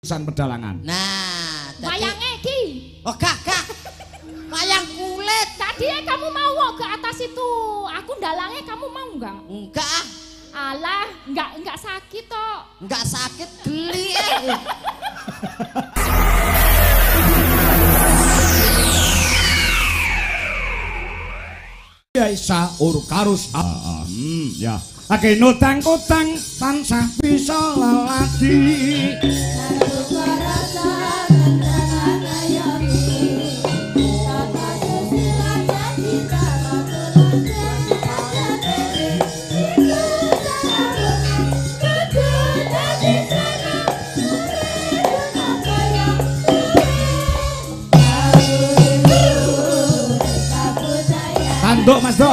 pedalangan. Nah, wayangnya iki. Oh gak. Wayang kulit. Tadi kamu mau ke atas itu. Aku dalangnya kamu mau enggak? Enggak. Alah, enggak sakit toh. Enggak sakit geli. Isa urkarus ya. Ake nutang kutang tansah bisa lalati. Tanduk Mas Do.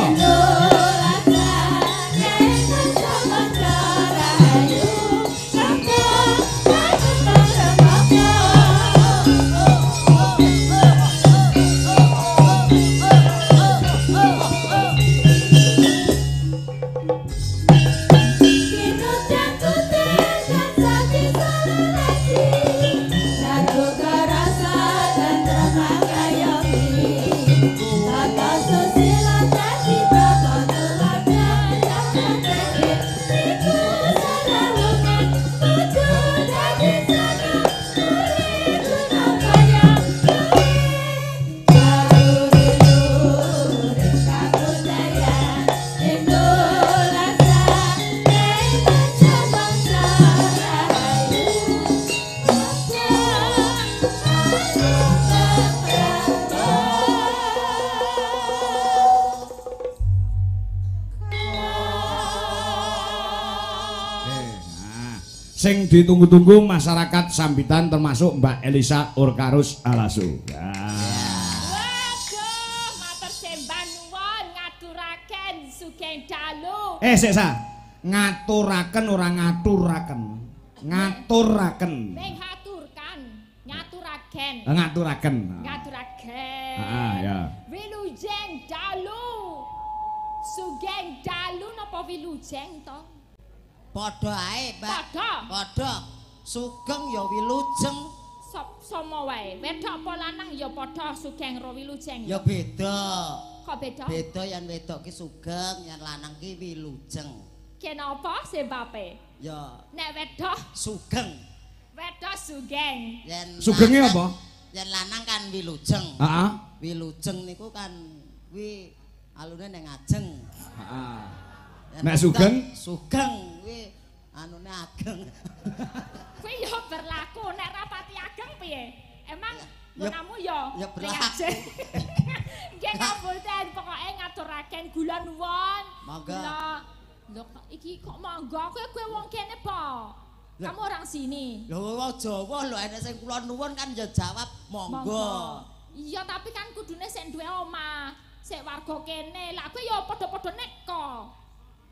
Sing ditunggu-tunggu masyarakat sambitan termasuk Mbak Elisa Urkarus Alasu. Ya. Waduh, matur sembah nuwun ngaturaken sugeng dalu. Sesa. Ngaturaken ora ngaturaken. Ngaturaken. Ning haturkan, nyaturaken. Ngaturaken. Ngaturaken. Ya. Wilujeng dalu. Sugeng dalu napa wilujeng to? Padha ae, Mbak. Padha. Sugeng ya wilujeng. Somo wae. Wedok apa lanang ya padha sugeng ro wilujeng. Ya beda. Kok beda? Beda yen wedok ki sugeng, yen lanang ki wilujeng. Kenapa sebabe? Ya Nek wedok sugeng. Wedok sugeng. Yen Sugenge apa? Yen lanang kan wilujeng. Heeh. Wilujeng niku kan kuwi alune ning ajeng. Heeh. Nek sugeng kuwi anune ageng. Kuwi yo berlaku nek rapati ageng piye? Emang Ya gunamu yo berlaku. Nggih ngapunten pokoke ngaturaken gula nuwun. Mangga. Lho iki kok mangga kowe wong kene po. Kamu orang sini. Lho wong Jawa lho enek sing kula nuwun kan ya jawab monggo. Iya tapi kan kudune sik duwe omah, sik warga kene. Lah kowe yo padha-padha neko.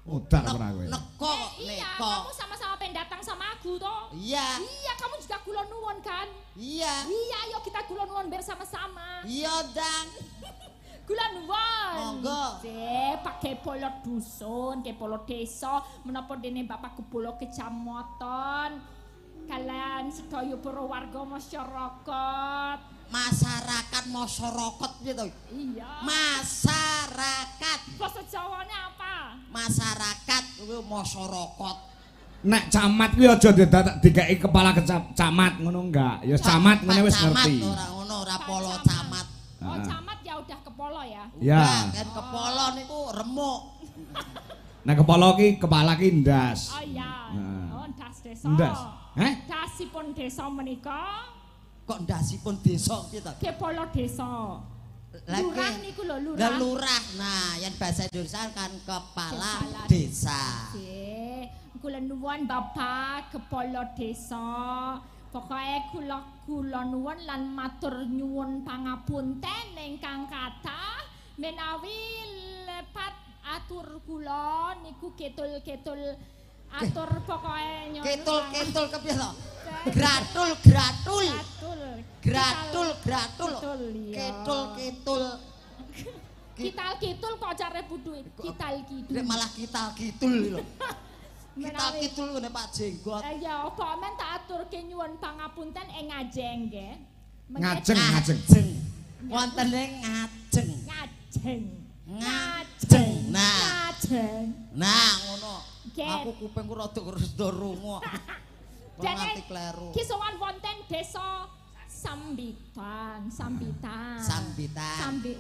Udah ora kowe. Neko Iya, neko. kamu sama-sama pendatang sama aku toh. Iya. Iya, kamu juga kula nuwun kan? Iya. Iya, yuk kita kula nuwun bersama-sama. Iya, Dang. Kula nuwun. Monggo. Pakai polo dusun, ke polo desa, menapa dene Bapak Kepala Kecamatan. Kalian sedaya para warga masyarakat. Masyarakat piye to? Iya. Masyarakat. Basa Jawane apa? Masyarakat kuwi masyarakat. Nek camat kuwi aja dikeki kepala camat ngono enggak. Ya camat ngene wis ngerti. Camat ora ngono, ora polo camat. Oh, camat ya udah kepala ya. Ya. Kan kepala niku remuk. Nek kepala ki kepala ki ndas. Oh iya. Nah. Oh, das desa. Ndas. Dasipun desa menika Kok ndasipun desa piye to? kepala desa. Lurah niku lho, lurah. Lah lurah. Nah, yang bahasa Indonesia kan kepala desa. Nggih. Kula nuwun Bapak Kepala Desa. Pokoke kula nuwun lan matur nyuwun pangapunten ingkang kathah menawi lepat atur kula niku ketul-ketul atur pokoke nyuwun. Ketul kepiye to? Gratul. Ketul. Kital kidul kok care putu kital kidul. Nek malah kital kidul lho. Kita kidul ngene Pak Jenggot. Ya, kok men tak aturke nyuwun pangapunten ing ngajeng nggih. Ngajeng. Wontene ngajeng. Ngajeng. Ngajeng. Ngajeng. Nah, ngono. Nggih. Aku kupingku rada rungu. Nganti kleru. Ki sowan wonten desa Sambitan.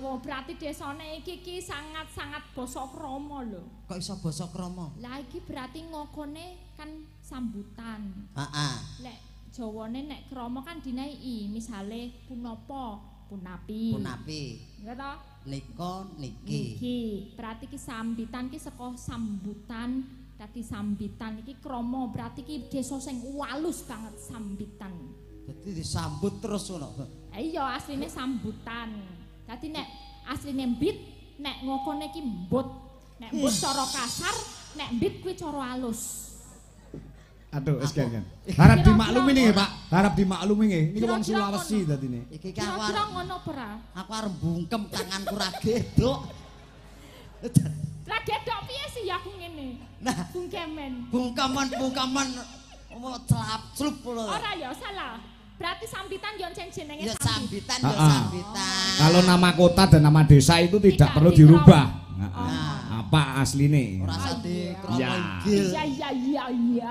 Oh, berarti desane iki sangat-sangat basa krama lho. Kok iso basa krama? Lah iki berarti ngokone kan sambutan. Heeh. Lek Jawane nek krama kan dinai misale punapa, punapi. Nggih to? Nika niki. Berarti ki sambitan ki saka sambutan dadi sambitan iki krama berarti ki desa sing walus banget sambitan. Dadi disambut terus ngono. Iya asline sambutan. Dadi nek asline mbit nek ngokone ki mbut. Nek mbut cara kasar, nek mbit kuwi cara halus. Aduh, wis kan. Harap dimaklumi nggih, Pak. Harap dimaklumi nggih. Niki wong Sulawesi dadine. Iki ki aku kira ngono apa? Aku arep bungkem tanganku ra gedok. Ra gedok piye sih aku ngene? Nah, bungkeman celap-celup lho. Ora ya salah. Berarti sambitan yo jenenge ya sambitan. Sambitan. Kalau nama kota dan nama desa itu tidak perlu dirubah. Apa asline? Ora usah dikromo Ya. inggil. Iya.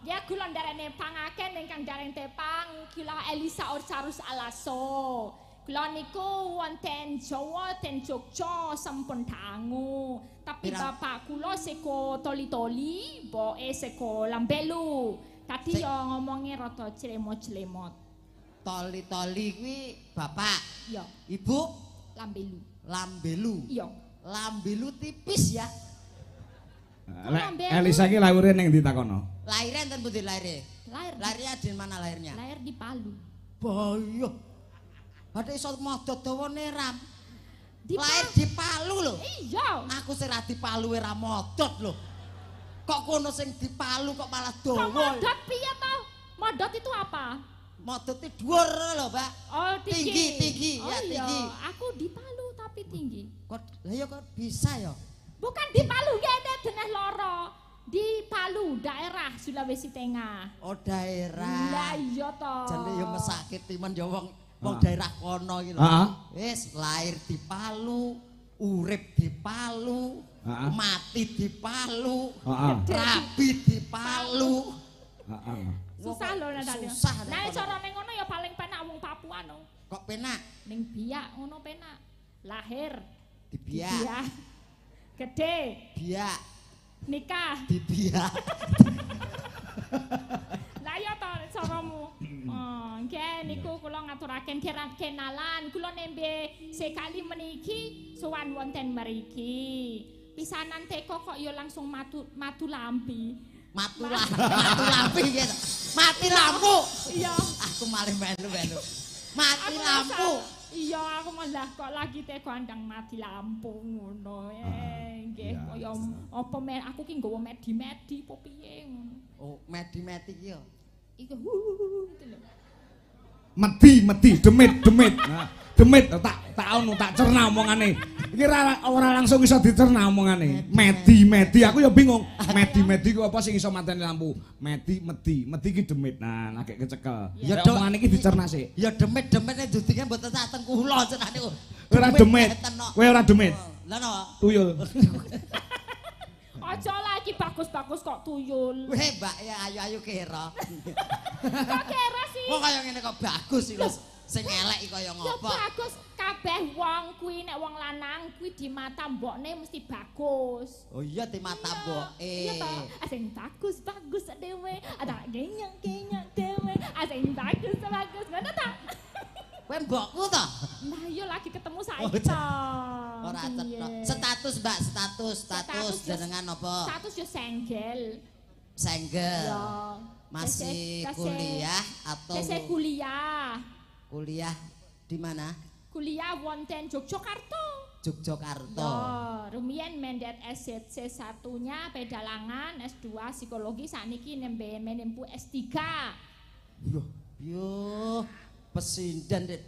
Ya kula ndarane pangaken ingkang dareng tepang kula Elisa Orcarus Alaso. Kula niku wonten Jawa ten Jogja sampun dangu. Tapi bapak kula seko toli-toli, mboke seko Lambelu. Tadi yo ngomongnya rada clemot-clemot. Toli-toli kuwi bapak. Iya. Ibu Lambelu. Iya. Lambelu tipis ya. Elisa iki lahire ning ndi takono? Lahirnya enten pundi lahirnya? Lahirnya di mana lahirnya? Lahir di Palu. Boyo. Ada iso modot dawa neram. Lahir di Palu lho. Iya. Aku sing ra di Palu ora modot lho. Kok kono sing di Palu kok malah dawa. Kok modot piye to? Modot itu apa? Modot itu dhuwur lho, Mbak. Oh, tinggi. Oh, Ya tinggi. Aku di Palu tapi tinggi. Kok lah ya kok bisa ya? Bukan di Palu ngene denah loro. Di Palu, daerah Sulawesi Tengah. Oh, daerah. Lah iya to. Jane yo mesake timan yo wong daerah kono iki lho. Wis lahir di Palu, urip di Palu, mati di Palu, rabi di Palu. Susah lho Nadia. Susah. Nah, carane ngono ya paling penak wong Papua no. Kok penak? Ning Biak ngono penak. Lahir di Biak. Gede. Biak. Nikah. Di Biak. Lah ya to caramu. Nggih niku kula ngaturaken kenalan. Kula nembe sekali meniki sowan wonten mriki. Pisanan teko kok ya langsung matu lampi. Matu lampi gitu. Mati lampu. Iya. Aku malih melu. Mati lampu. Iya, aku malah kok lagi teko andang mati lampu ngono. Nggih, kaya apa aku ki nggawa medi-medi apa piye ngono. Oh, medi-medi ki yo. Iku gitu lho. Medi, demit. Nah, demit tak ono tak cerna omongane. Iki ora langsung iso dicerna omongane. Medi, aku ya bingung. Medi ku apa sing iso mateni lampu? Medi ki demit. Nah, lagi kecekel. Ya omongane iki dicerna sik. Ya demit-demitne dudine mboten sak teng kula cenane kok. Ora demit. Kowe ora demit. Lah no. Tuyul. Aja lagi bagus-bagus kok tuyul. Weh, Mbak ya ayu-ayu kira. Kok kira sih? Kok kaya ngene kok bagus iki lho. Sing elek iki kaya ngopo? Ya bagus kabeh wong kuwi nek wong lanang kuwi di mata mbokne mesti bagus. Oh iya di mata mboke. Iya toh. Asing bagus dhewe. Ada genyang dhewe. Asing bagus ngono ta? Kowe mbokku to? Nah iya lagi ketemu saiki to. Ora cetok. Status Mbak, status jenengan apa? Status yo senggel. Ya. Masih kuliah atau Saya kuliah. Kuliah di mana? Kuliah wonten Yogyakarta. Yogyakarta. Rumiyin mendet SC satunya pedalangan, S2 psikologi, sakniki nembe menempuh S3. Yo, pesinden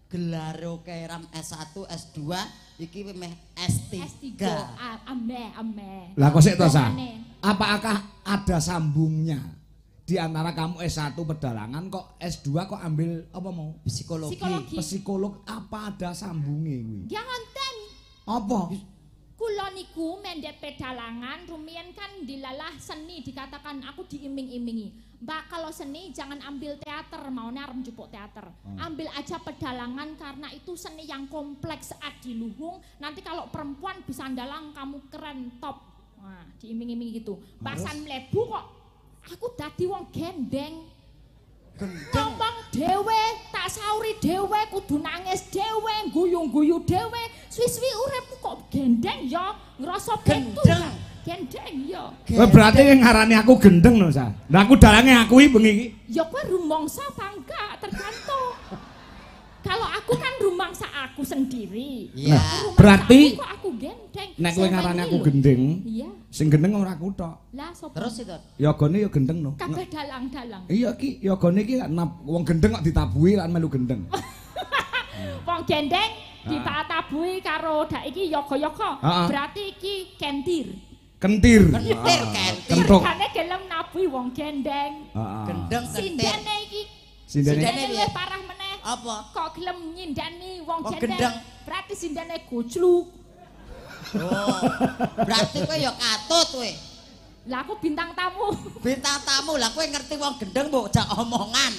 gelar keram S1, S2, iki meh S3. Ame. Lah kok sik to, Sa? ada sambungnya. Di antara kamu S1 pedalangan kok S2 kok ambil apa mau? Psikologi. Psikolog apa ada sambungnya kuwi? Ya wonten. Apa? Kula niku mendhet pedalangan rumiyin kan dilalah seni dikatakan aku diiming-imingi. Mbak kalau seni jangan ambil teater, maunya arep njupuk teater. Ambil aja pedalangan karena itu seni yang kompleks adiluhung. Nanti kalau perempuan bisa ndalang kamu keren top. Nah, diiming-imingi gitu. Basan mlebu kok aku dadi wong gendeng. Ngomong dhewe, tak sauri dhewe, kudu nangis dhewe, guyu-guyu dhewe. Suwi-suwi uripku kok gendeng ya, ngrasa gendeng. Gendeng ya. Berarti yang ngarani aku gendeng lho, Sa. Lah aku dalange akui bengi iki. Ya kowe rumangsa apa enggak, tergantung. Kalau aku kan rumangsa aku sendiri. Iya. Berarti kok aku gendeng. Nek kowe ngarani aku gendeng, iya. Sing gendeng ora aku tok. Lah sapa? Terus itu. Yogane ya gendeng no. Kabeh dalang-dalang. Iya ki, yogane ki wong gendeng kok ditabuhi lan melu gendeng. Wong gendeng ditabuhi karo dak iki yoga-yoga. Berarti iki kentir. Kentir. Kentir, kentir. Kentok. Kane gelem nabuhi wong gendeng. Gendeng kentir. Sindene iki. Sindene luwih parah meneh. Apa? Kok gelem nyindani wong Wong gendeng. gendeng. Berarti sindene gojluk. Oh. Berarti kowe ya katut kowe. Lah aku bintang tamu. Bintang tamu lah kowe ngerti wong gendeng mbok jak omongan.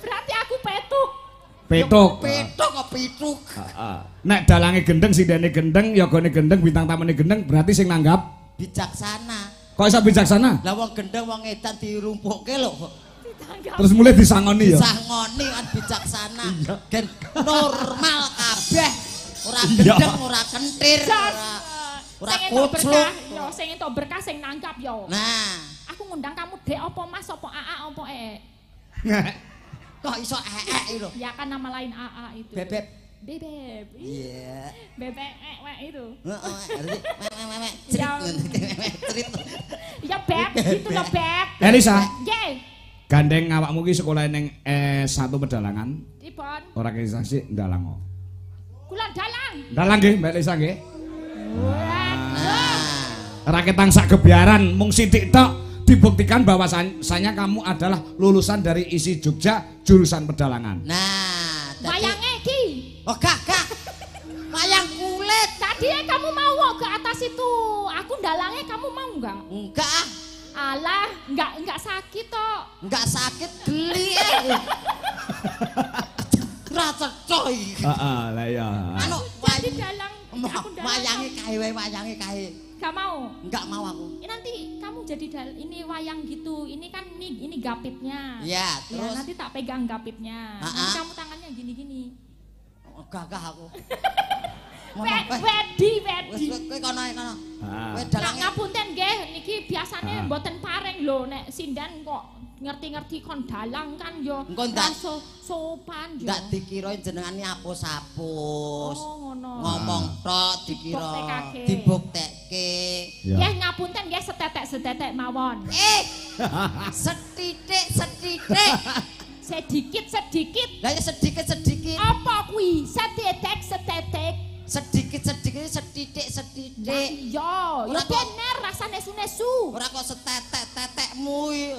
Berarti aku petuk. Petuk. Petuk kok pituk. Nek dalange gendeng, sindene gendeng, yogane gendeng, bintang tamune gendeng, berarti sing nanggap Bijaksana. kok iso bijaksana? Lah wong gendeng wong edan dirumpukke lho. Terus mulai disangoni ya. Disangoni kan bijaksana. Gen normal kabeh. Ora Iya. gendeng, ora kentir, ora kucluk. Yo sing entuk berkah sing nanggap yo. Nah, Aku ngundang kamu Dek apa Mas apa AA apa kok iso eek lho. Ya kan nama lain AA itu. Bebek. Bebek. Iya. Bebek itu. Heeh, memek. Ya. Cerit. Ya Beb, gitu loh Beb. Elisa, Nggih. gandeng awakmu ki sekolah ning S1 pedalangan. Dipun. Ora kisah ndalang kok. Kula dalang. Ndalang nggih, Mbak Elisa nggih. Nah, Raketang sak gebiaran mung sithik tok dibuktikan bahwasanya kamu adalah lulusan dari ISI Jogja jurusan pedalangan. nah, Wayange iki. Oh, gak. Wayang kulit. Tadi kamu mau ke atas itu. Aku dalangnya kamu mau enggak? Enggak ah. Alah, enggak sakit toh. Enggak sakit geli. Rasa coy. Heeh, lah ya. Anu Jadi dalang aku dalang. wayange kae. Gak mau. Enggak mau aku. Nanti kamu jadi ini wayang gitu. Ini kan ini gapitnya. Iya, Ya, terus nanti tak pegang gapitnya. Nanti kamu tangannya gini-gini. gagah aku. Wedi. Wis kowe kono ae kono. Kowe Nak dalange ngapunten nggih, niki biasane mboten paring lho nek sindan kok ngerti-ngerti kon dalang kan yo Engko ndak sopan yo. ndak dikira jenengane apus-apus. Oh ngono. Ngomong tok dikira Dibuktekake. dibuktekke. Nggih ngapunten nggih setetek-setetek mawon. Setitik. Sedikit. Lah ya sedikit. Apa kuwi? Setetek. Sedikit setitik. Yo, Ora yo kok- bener rasane nesu. Ora kok setetek-tetekmu iki.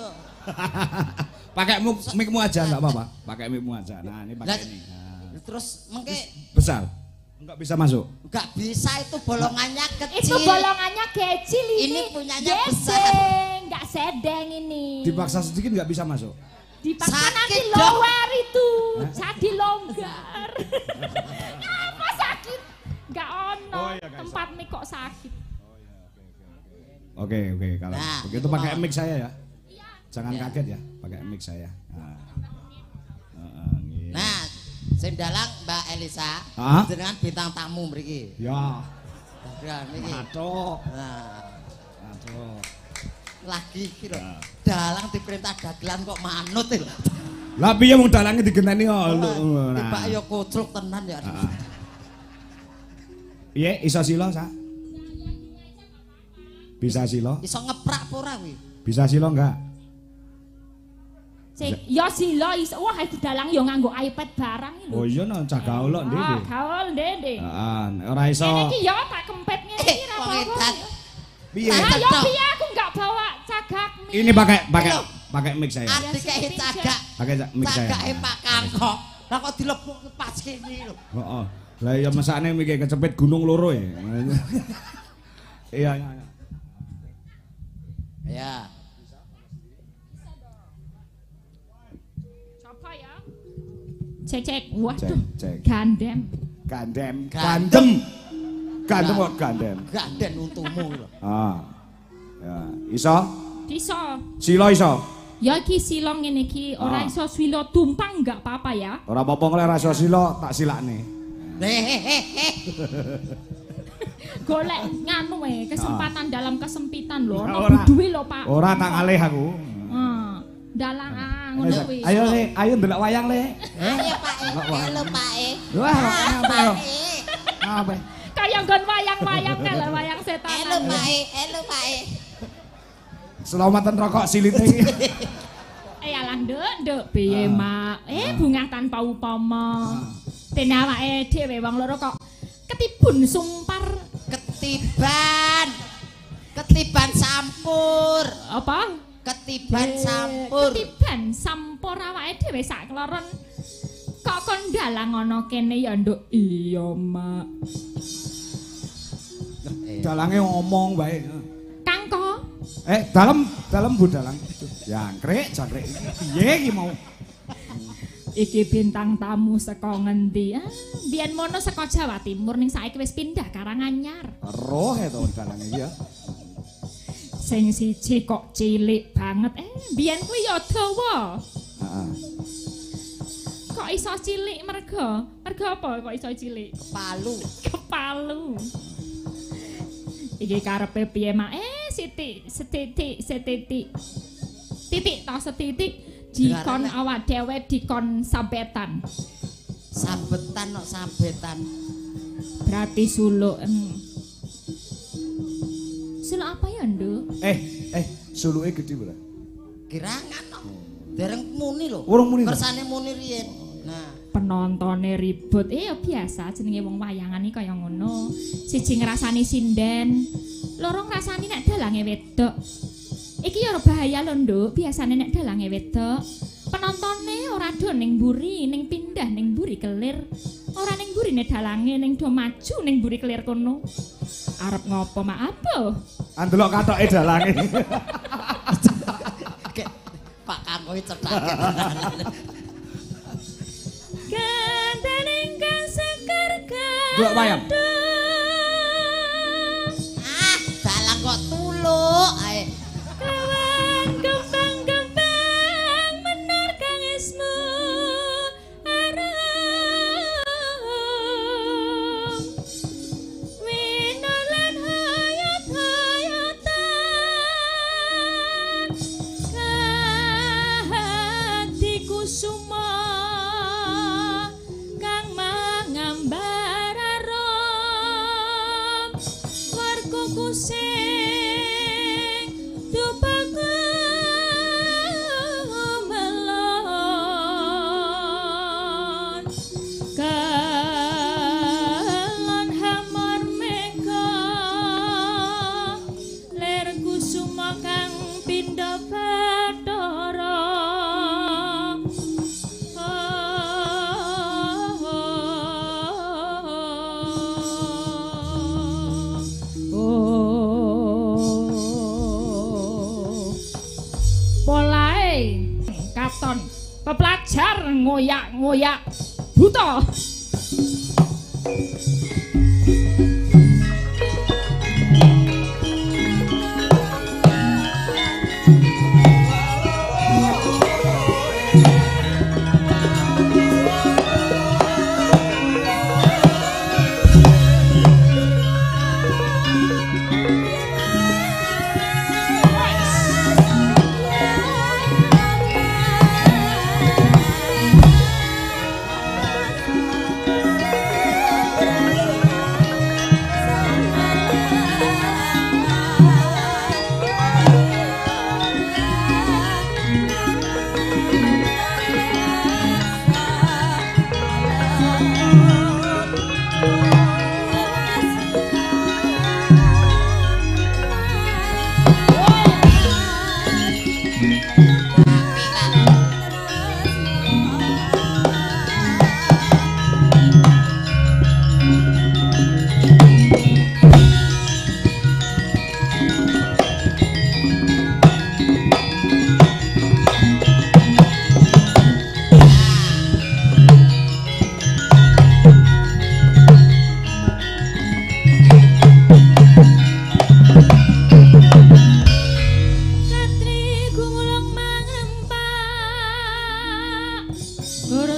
Pakai mic-mu aja enggak apa-apa. Pakai mic-mu aja. Nah, ini pakai Lah, ini. Nah. terus mengke Besar. Enggak bisa masuk. enggak bisa itu bolongannya kecil. Itu bolongannya kecil ini. Ini punyanya Gedeng, besar. Enggak sedeng ini. Dipaksa sedikit enggak bisa masuk. Dipaksa Sakit nanti dong. lower itu. Jadi longgar. Apa sakit? Enggak ono. Oh, iya, guys. Tempat mik kok sakit. Oke, kalau Nah, begitu itu pakai mau. mic saya ya. Iya. Jangan kaget ya, pakai mic saya. Gitu. Nah, sing dalang Mbak Elisa, Hah? jenengan bintang tamu mriki. Ya, Dagang niki. aduh. Nah, Aduh. lagi iki lho. Dalang diperintah dagelan kok manut lho. Lah piye wong dalange digenteni kok. Tiba ya kocluk tenan ya. Iya, iso silo, Sa? Bisa silo? Iso ngeprak apa ora kuwi? Bisa silo enggak? Ya sila iso. Wah, itu dalang yo nganggo iPad barang iki lho. Oh iya no, cah gaul kok ndek. Gaul ndek. Heeh, ora iso. Ini iki ya tak kempet ngene iki ra Wong apa-apa. edan. Piye? Lah Cak yo tok. piye aku enggak bawa cak cagak. Ini pakai mic saya. Dikei cagak. Pakai mic saya. Cagake Pak Kangkok. Lah kok dilepuk pas kene lho. Heeh. Lah ya mesakne miki kecepit gunung loro ya. Iya. Ya. Coba ya. Cek. Waduh. Cek. Gandem. Gandem kok gandem. Ganden untumu lho. Ah. Ya, iso? Iso. Silo iso. Ya iki silo ngene iki ora iso silo tumpang enggak apa-apa ya. Ora apa-apa nek ora iso silo tak silakne. Golek nganu kesempatan dalam kesempitan lho. Ono Ora. duwe lho, Pak. Ora tak ngalih aku. Dalang ngono kuwi. Ayo Le, ayo ndelok wayang Le. Ayo Pak, halo Pak. Wah, apa yo? Apa? Kaya nggon wayang-wayang lho, wayang setan. Halo Pak. Selamatan rokok silite iki. Alah nduk piye mak. Bungah tanpa upama. Den awake dhewe wong loro kok ketibun sumpar. Ketiban sampur. Apa? Ketiban sampur. Ketiban sampur awake dhewe sak kloron. Kok kon dalang ana kene ya nduk. Iya mak. Dalange ngomong bae. Kangko. Dalam Bu dalang. Jangkrik iki piye iki mau? Iki bintang tamu saka ngendi? Biyen mono saka Jawa Timur ning saiki wis pindah Karanganyar. Roh to dalange ya. Sing siji kok cilik banget. Biyen kuwi ya dawa. Heeh. Kok iso cilik merga? Merga apa kok iso cilik? Kepalu. Iki karepe piye mak? Setitik dikon awak dhewe dikon sabetan. Sabetan kok sabetan. Berarti suluk. Suluk apa ya, Nduk? Suluke gede ora? Kirangan kok. Dereng muni lho. Urung muni. Kersane muni riyen. Nah, Penontone ribut. Ya biasa jenenge wong wayangan iki kaya ngono. Siji ngrasani sinden, loro ngrasani nek dalange wedok. Iki ya bahaya lho, Nduk. Biasane nek dalange wedok, penontone ora do ning mburi, ning pindah ning mburi kelir. Ora ning mburine dalange ning do maju ning mburi kelir kono. Arep ngopo mak apa? Andelok katoke dalange. Pak Kangkok cedak. Ganten ingkang sekar Delok wayang. Dalang kok tuluk ae. Kawan kembang-kembang menor kang ismu aram winar lan hayat-hayatan kahati kusuma kang mangambar arom warga kusing pepelajar ngoyak-ngoyak buta.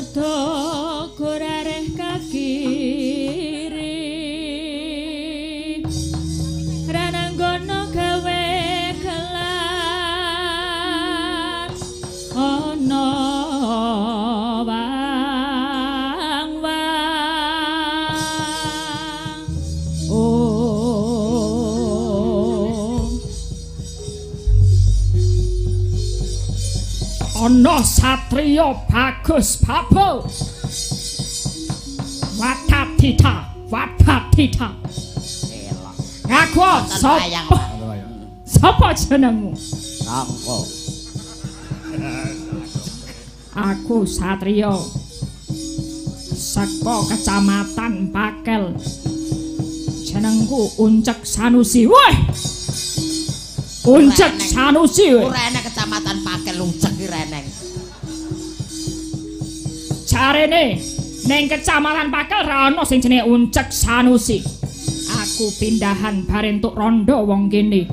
rada gorareh kakiri rananggono gawe kelar ana ana satriya bagus babo watatita aku sapa jenengmu aku satriya saka kecamatan Pakel jenengku Uncek Sanusi woi Uncek Sanusi ora enek kecamatan Pakel Uncek iki reneng jarene ning kecamatan Pakel ra ono sing jenenge Uncek Sanusi aku pindahan bare entuk rondo wong kene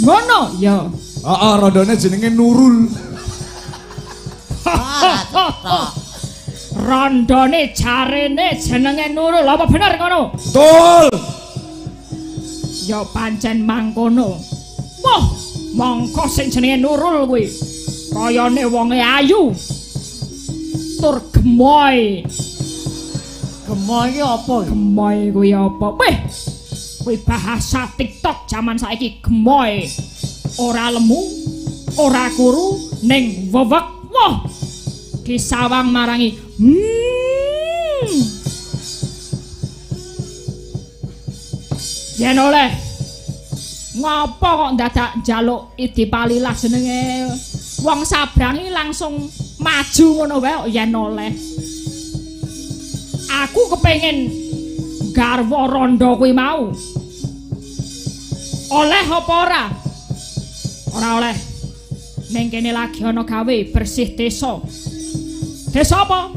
ngono ya heeh rondone jenenge Nurul rondone jarene jenenge Nurul apa bener ngono betul ya pancen mangkono. Wah, mongko sing jenenge Nurul kuwi kayane wonge ayu. Tur gemoy. Gemoy iki apa? Gemoy kuwi apa? Weh. Kuwi bahasa TikTok zaman saiki gemoy. Ora lemu, ora kuru ning wewek. Wah. Disawang marangi. Yen oleh ngopo kok dadak njaluk Idipalilah jenenge wong sabrangi langsung maju ngono wae yen oleh aku kepengin garwa rondo kuwi mau oleh apa ora oleh ning kene lagi ana gawe bersih desa apa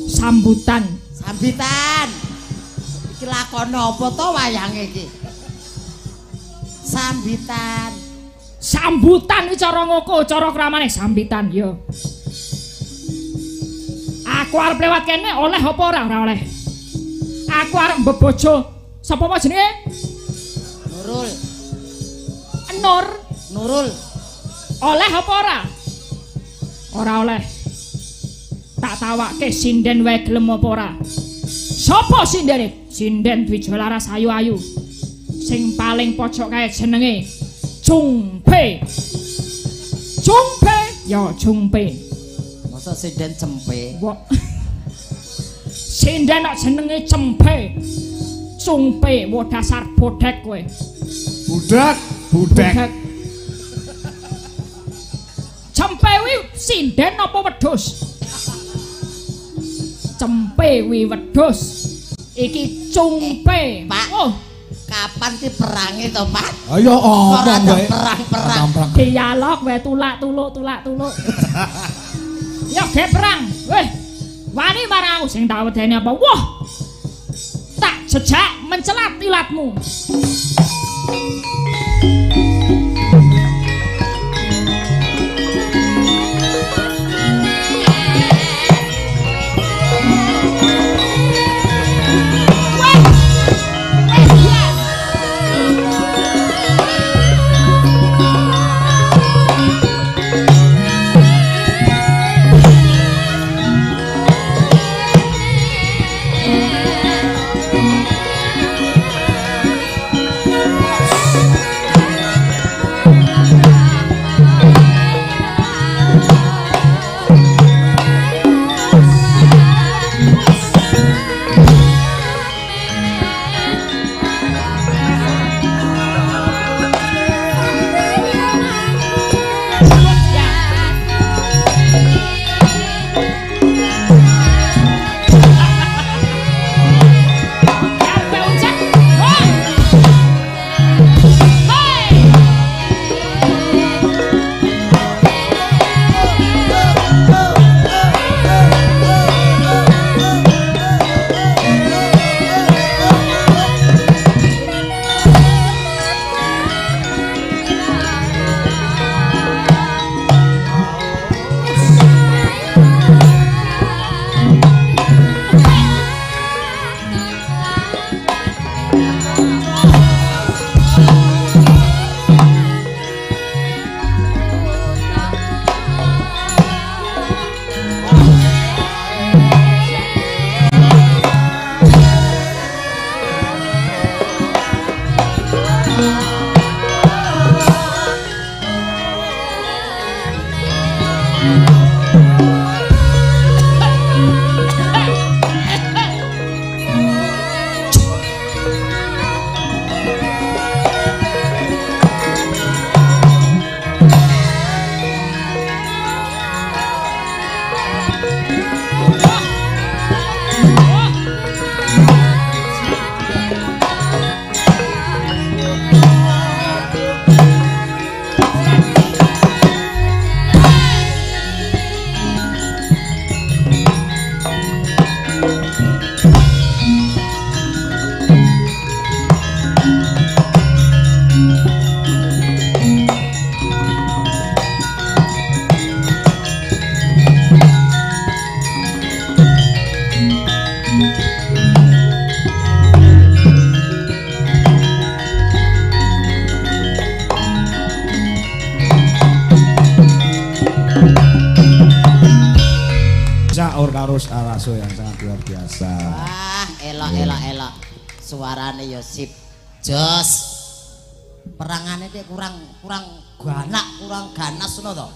sambutan iki lakon apa to wayange iki sambutan iki cara ngoko cara kramane sambitan ya aku arep lewat kene oleh apa ora oleh aku arep mbebojo sapa wae jenenge Nurul oleh apa ora oleh tak tawakke sinden wae gelem apa ora sapa sindene sinden Dwijalaras ayu-ayu sing paling pojok kae jenenge Jungpe masa sinden Cempe sinden kok jenenge Cempe Jungpe wo dasar bodek kowe budak Cempe wi sinden apa wedhus Cempe wi wedhus iki Jungpe Pak kapan ki perange to Pak ayo omong wae perang dialog wae tulak-tuluk ya ge perang weh wani marang aku sing tak wedeni apa wah tak jejak mencelat ilatmu Harus Alaso yang sangat luar biasa. Wah, elok. Suarane ya sip. Jos. Perangane dia kurang ganas ngono to.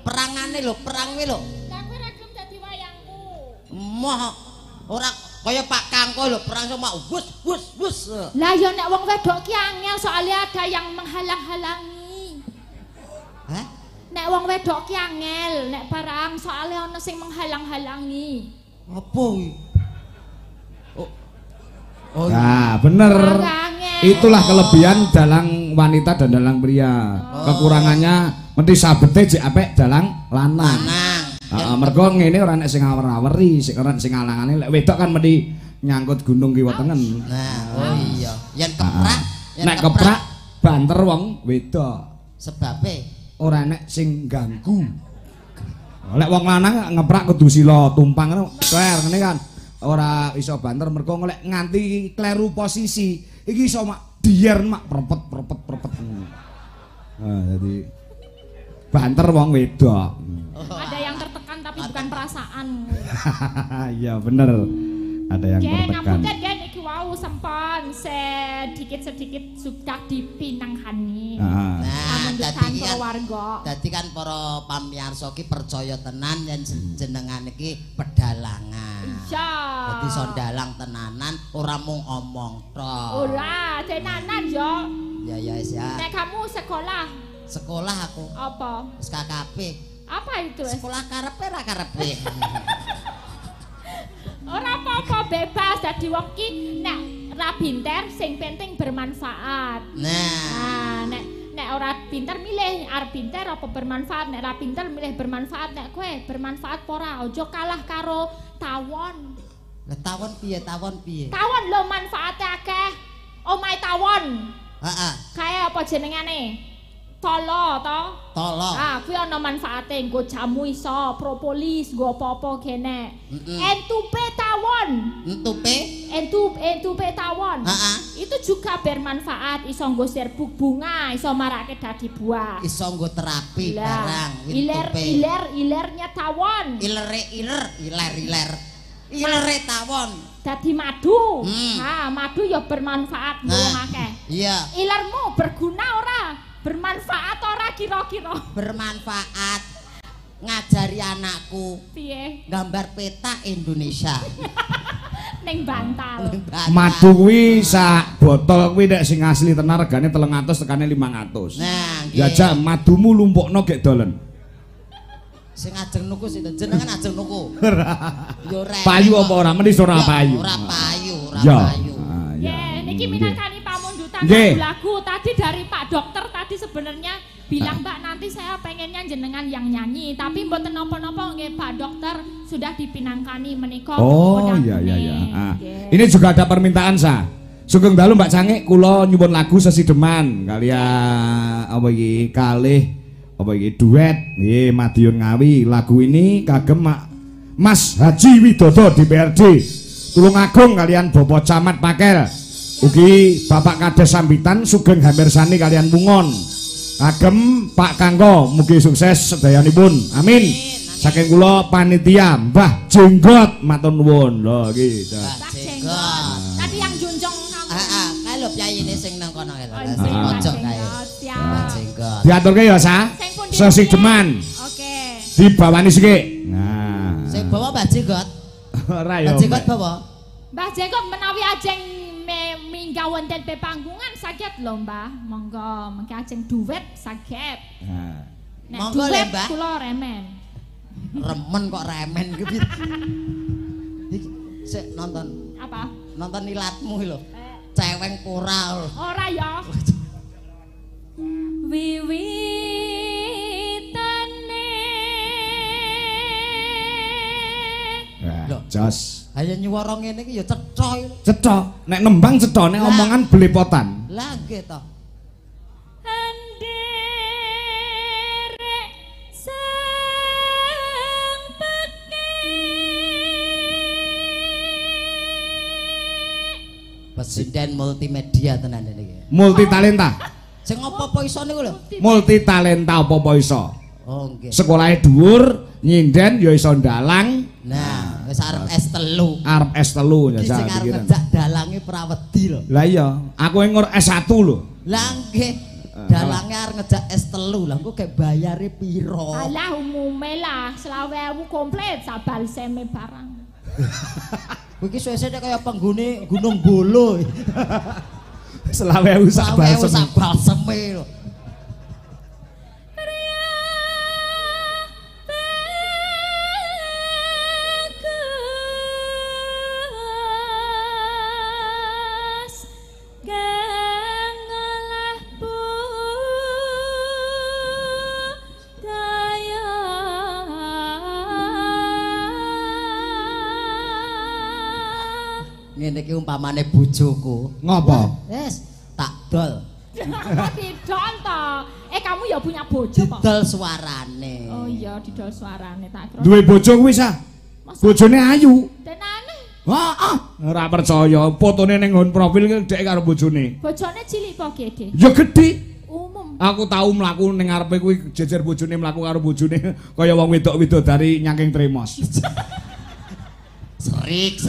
Perangane lho, perang kuwi lho. Lah kowe ra gelem dadi wayangku. Moh ora kaya Pak Kangko lho, perang sama wus. Lah ya nek wong wedok ki angel soalnya ada yang menghalang-halangi. Hah? Nek wong wedok ki angel, nek barang soalnya ana sing menghalang-halangi. Apa kuwi? Oh. Nah, bener. Itulah kelebihan dalang wanita dan dalang pria. Kekurangannya mesti sabete jek apik dalang lanang. Mergo ngene ora nek sing awer-aweri, sing ora sing alangane lek wedok kan mesti nyangkut gunung kiwa tengen. Nah, oh iya. Yen keprak, nek keprak banter wong wedok. Sebabe ora nek sing ganggu. Lek wong lanang ngeprak kudu sila tumpang ngono, kler ngene kan. Ora iso banter mergo lek nganti kleru posisi, iki iso mak dier mak prepet. Nah, jadi banter wong wedok. Ada yang tertekan tapi bukan perasaan. Iya bener. Ada yang tertekan. Ngapunten gen iki wau sempon sedikit sudah dipinanghani. Nah, dadi kan para pamirsa ki percaya tenan yen jenengan iki pedalangan. Iya. Dadi sondalang tenanan ora mung omong tok. Ora, tenanan yo. Ya wis ya. Nek kamu sekolah aku. apa? Wis KKP. Apa itu? Sekolah karepe ra karepe. Ora apa-apa bebas dadi wong ki nek ra pinter sing penting bermanfaat. Nah, nek ora pinter milih arep pinter apa bermanfaat, nek ra pinter milih bermanfaat. Nek kowe bermanfaat apa ora, aja kalah karo tawon. Lah tawon piye? Tawon lho manfaate akeh. Omahe tawon. Heeh. Kae apa jenengane? Tolo to? Tolo. Ah, kuwi ana manfaate nggo jamu iso, propolis, nggo apa-apa kene. Entupe tawon. Entupe tawon. Itu juga bermanfaat, iso nggo serbuk bunga, iso marake dadi buah. Iso nggo terapi barang. Ilernya tawon. Ilere tawon. Dadi madu. Madu ya bermanfaat wong akeh. Iya. Ilermu berguna ora? Bermanfaat ora kira-kira? Bermanfaat. Ngajari anakku piye? Gambar peta Indonesia. Ning bantal. Madu kuwi sak botol kuwi nek sing asli tenan regane 300 tekane 500. Nah, nggih. Jajal madumu lumpukno gek dolen. Sing ajeng nuku sing jenengan ajeng nuku. Yo rek. Payu apa ora? Mendis ora payu. Ora payu. Ya, niki minangkani pamundutan lagu tadi dari Pak Dokter tadi sebenarnya bilang Mbak nanti saya pengennya jenengan yang nyanyi tapi mboten napa-napa nggih Pak Dokter sudah dipinangkani menika. Oh iya. Ini juga ada permintaan sa. Sugeng dalu Mbak Cangik kula nyuwun lagu Sesideman kalian apa iki kalih apa iki duet nggih Madiun Ngawi. Lagu ini kagem Mas Haji Widodo DPRD Tulungagung kalian Bapak Camat Pakel ugi Bapak Kades Sambitan Sugeng Hampirsani kalian Bungon kagem Pak Kangko mugi sukses sedayanipun amin. Saking kula panitia Mbah Jenggot matur nuwun lho iki. Mbah Jenggot. Tadi yang junjung kamu. Kae lho piyayine sing nang kono kae. Mbah Jenggot. Mbah Jenggot. Diaturke ya sa. Sesideman. Oke. Dibawani sik. Nah. Sing bawa Mbah Jenggot. Ora ya. Mbah Jenggot bawa. Mbah Jenggot menawi ajeng minggah wonten pepanggungan saged lho Mbah. Monggo mengke ajeng duet saged. Nah. Nek Monggo le Mbah. Kula remen. Remen kok remen ki piye? Iki sik nonton. Apa? Nonton ilatmu lho. Ceweng pora lho. Ora ya. Wiwitane Lho, jos. Ayo nyuwara ngene iki ya cetha iki. Cetha, nek nembang cetha, nek omongan belepotan. Lah nggih to. Anderek sang Presiden multimedia tenan niki. Multi talenta. Sing apa-apa iso niku lho. Multi talenta apa-apa iso. Oh nggih. Sekolahe dhuwur, nyinden ya iso ndalang. Nah, wis arep S3. Arep S3 ya Iki sing arep ngejak dalange prawedi lho. Lah iya, aku ngur S1 lho. Lah nggih. Dalange arep ngejak S3 lah engko gek bayare piro? Alah umume lah 20.000 komplit sabal seme barang. Iki suwe-suwe kaya penghuni Gunung Bolo. 20.000 sak balsem. Sak balseme lho. Ngene iki umpamane bojoku. Ngopo? Wes, tak dol. Didol to. Kamu ya punya bojo kok. Didol suarane. Oh iya, didol suarane tak kira. Duwe bojo kuwi sah. Bojone ayu. Tenane. Heeh. Ora percaya, fotone ning nggon profil dhek karo bojone. Bojone cilik apa gede? Ya gedhe. Umum. Aku tau mlaku ning ngarepe kuwi jejer bojone mlaku karo bojone kaya wong wedok-wedok dari nyangking tremos. Serik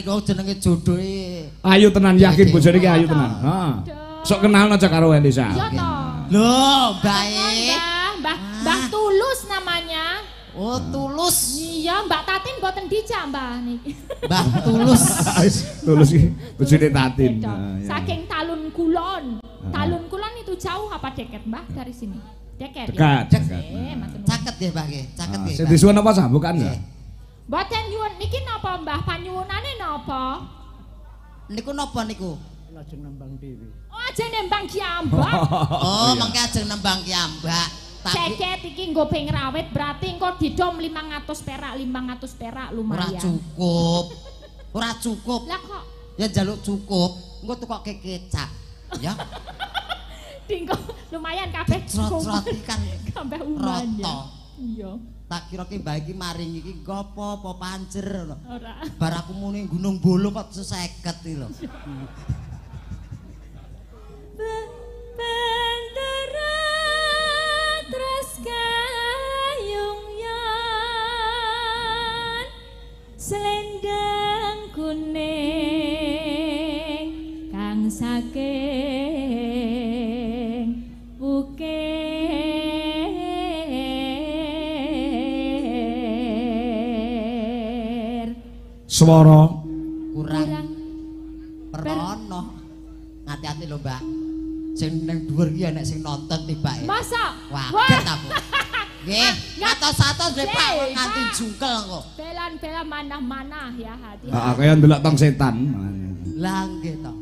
kok jenenge jodohe. Ayu tenan, yakin bojone iki ayu tenan. Heeh. Sok kenal aja karo Elisa. Iya to. Loh, baik. Mbah Tulus namanya. Oh, Tulus. Iya, Mbak Tatin mboten dijak Mbah niki. Mbah Tulus. Tulus iki bojone Tatin. Saking Talun Kulon. Talun Kulon itu jauh apa dekat Mbah dari sini? Dekat. Dekat. Caket ya, Mbah nggih. Caket nggih. Sing disuwun apa sah bukan ya? Mboten nyuwun niki napa Mbah panyuwunane napa? Niku napa niku? Lajeng nembang dhewe. Oh, aja nembang kiambak. Oh, mengke ajeng nembang kiambak. Ceket iki nggo ping rawit berarti engko didom 500 perak lumayan. Ora cukup. Lah kok Ya njaluk cukup, engko tukoke kecap. Ya. Dingko lumayan kabeh Trot-trot kan kabeh uman ya. rata. Iya. Tak kira ki mbah iki maring iki gopo apa panjer ngono. Ora. Bar aku muni Gunung Bolo kok 50 iki lho. Bendera terus kayung yan selendang kuning kang saking bukir Swara kurang perono. Hati-hati lho, Mbak. Sing ning dhuwur iki enek sing nonton tibake. masa Waget aku. Nggih, atos-atos dhewe Pak nganti jungkel kok. belan-belan manah-manah ya hati. Heeh, kaya ndelok tong setan. Lah nggih to.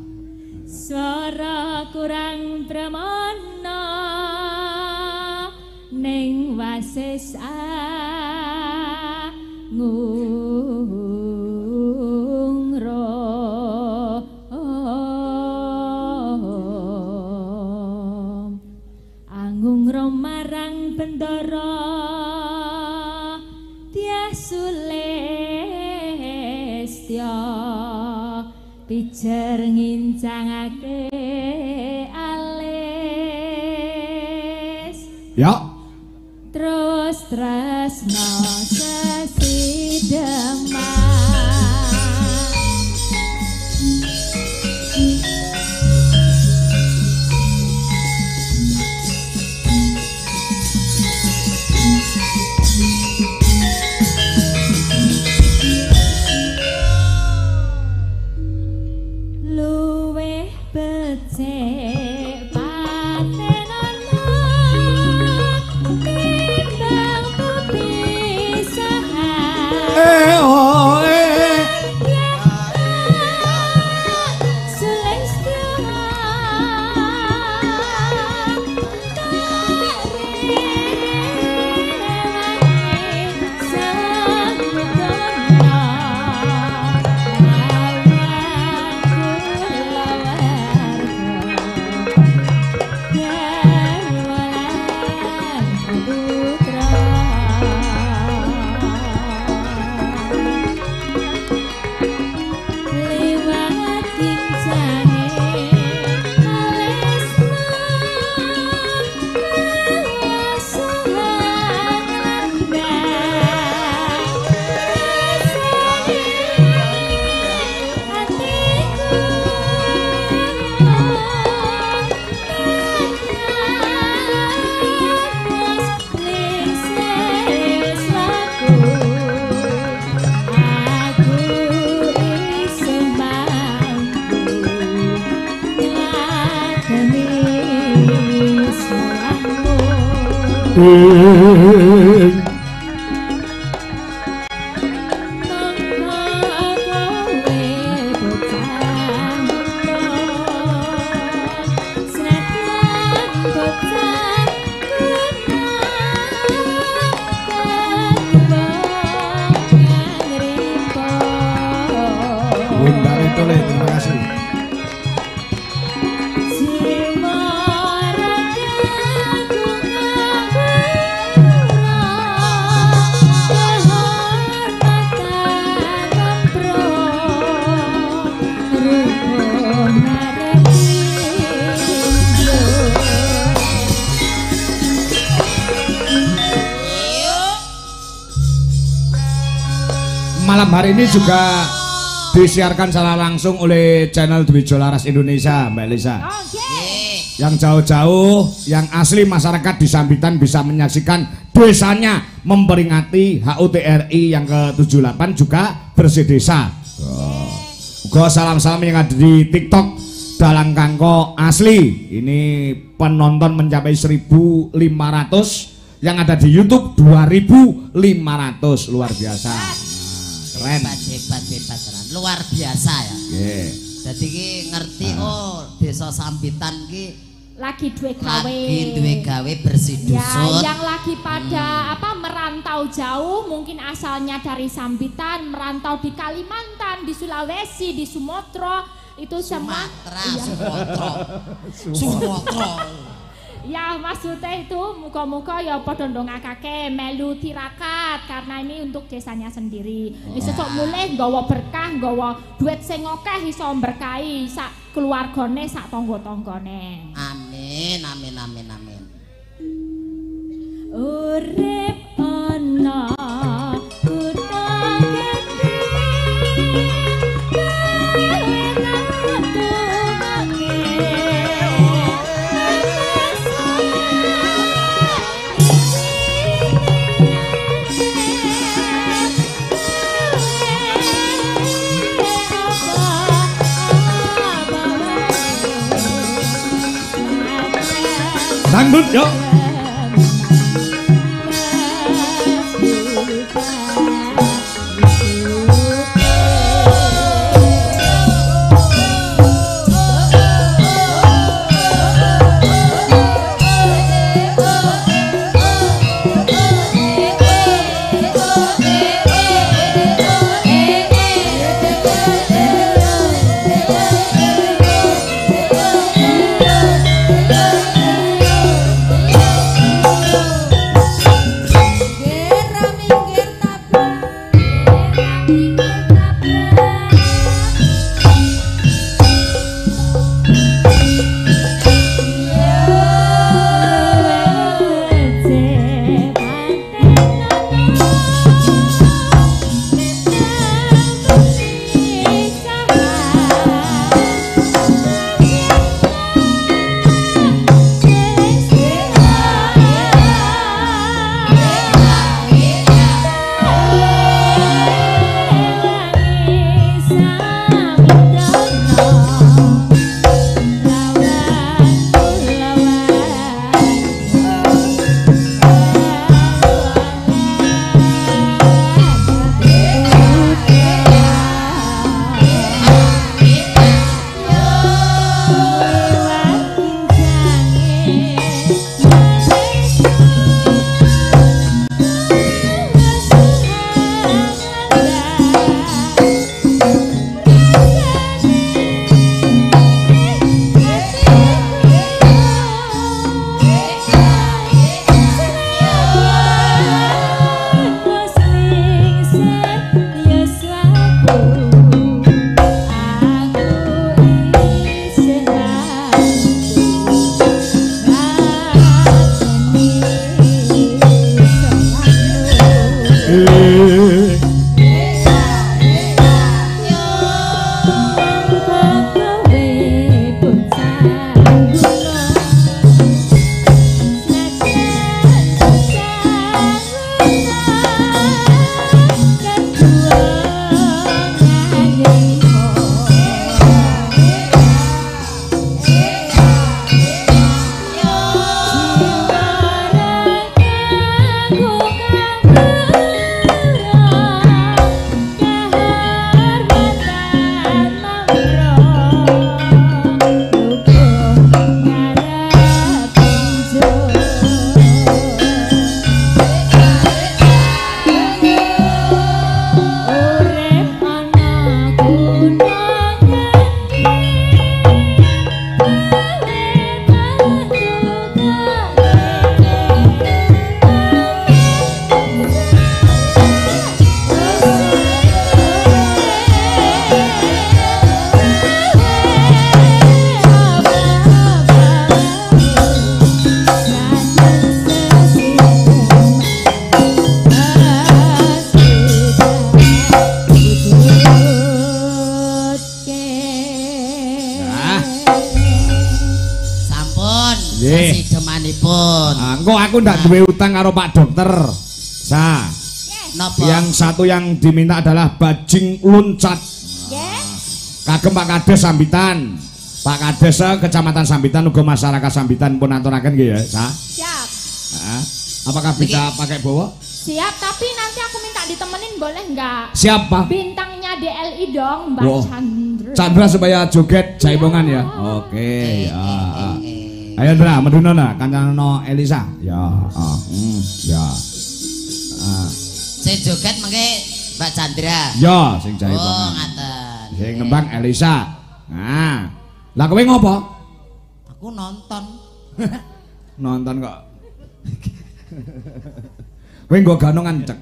Suara kurang pramana ning wasis angungro marang bendara Tyas Sulistya pijer ngincangake alis Ya. terus tresno sesidemah Terima kasih. Malam hari ini juga disiarkan secara langsung oleh channel Dwi Jolaras Indonesia, Mbak Lisa. Yang jauh-jauh, yang asli masyarakat di Sambitan bisa menyaksikan desanya memperingati HUT RI yang ke-78 juga bersih desa. Uga salam-salam yang ada di TikTok Dalang Kangko asli. Ini penonton mencapai 1.500, yang ada di YouTube 2.500, luar biasa. Keren. Hebat luar biasa ya. Jadi ki ngerti desa Sambitan ki lagi duwe gawe bersih dusun. Ya, yang lagi pada merantau jauh, mungkin asalnya dari Sambitan, merantau di Kalimantan, di Sulawesi, di Sumatera, itu semua Sumatera. Ya, maksudnya itu muka-muka ya padha ndongakake melu tirakat karena ini untuk desanya sendiri. Sesuk mulih nggawa berkah, nggawa duit sing akeh iso berkahi sak keluargane, sak tangga-tanggane. Amin. Urip ana kutang Dangdut yo. aku ndak duwe utang karo Pak Dokter. Sa. Napa? Yang satu yang diminta adalah bajing luncat. Kagem Pak Kades Sambitan. Pak Kades Kecamatan Sambitan uga masyarakat Sambitan pun aturaken nggih ya, Sa. Siap. Apakah bisa pakai bawa? Siap, tapi nanti aku minta ditemenin boleh nggak? Siapa? Bintangnya DLI dong, Mbak Chandra. Chandra supaya joget jaipongan ya. Oke. Ayo Ndra, medunona kancanono Elisa. Ya, ya. Sing joget mengke Mbak Chandra. Ya, sing jaipongan. Oh, ngaten. Sing nembang Elisa. Nah. Lah kowe ngopo? Aku nonton. Nonton kok. Kowe nggo ganongan cek.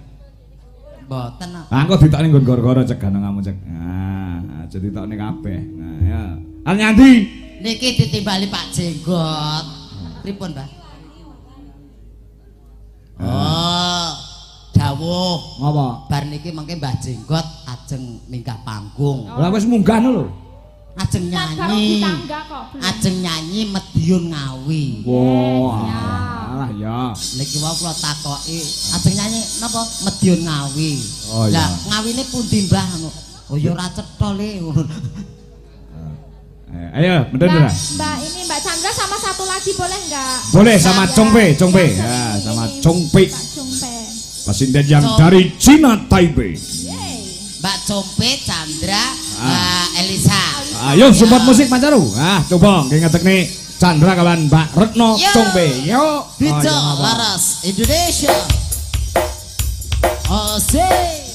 Mboten. Lah engko ditokne nggon gara-gara cek ganonganmu cek. Nah, aja ditokne kabeh. Nah, ya. Al Nyandi. Niki ditimbali Pak Jenggot. Pripun, Mbah? Oh, dawuh. Ngopo? Bar niki mengke Mbah Jenggot ajeng minggah panggung. Lah wis munggah lho. Ajeng nyanyi. Ajeng nyanyi Medion Ngawi. Wah, alah ya. Niki wae kula takoki, ajeng nyanyi napa Medion Ngawi. Oh iya. Lah ngawine pundi Mbah? Oh ya ora cetha le ngono. Ayo, bener Ndra. Mbak ini Mbak Chandra sama satu lagi boleh nggak? Boleh sama Chongpe. Ya, sama Chongpe. Mbak Chongpe. Presiden yang dari Cina Taipei. Mbak Chongpe, Chandra, Mbak Elisa. Ayo support musik Pancaru. Coba nggih ngetekne Chandra kawan Mbak Retno Chongpe. Yo. Bisa laras Indonesia. Asik.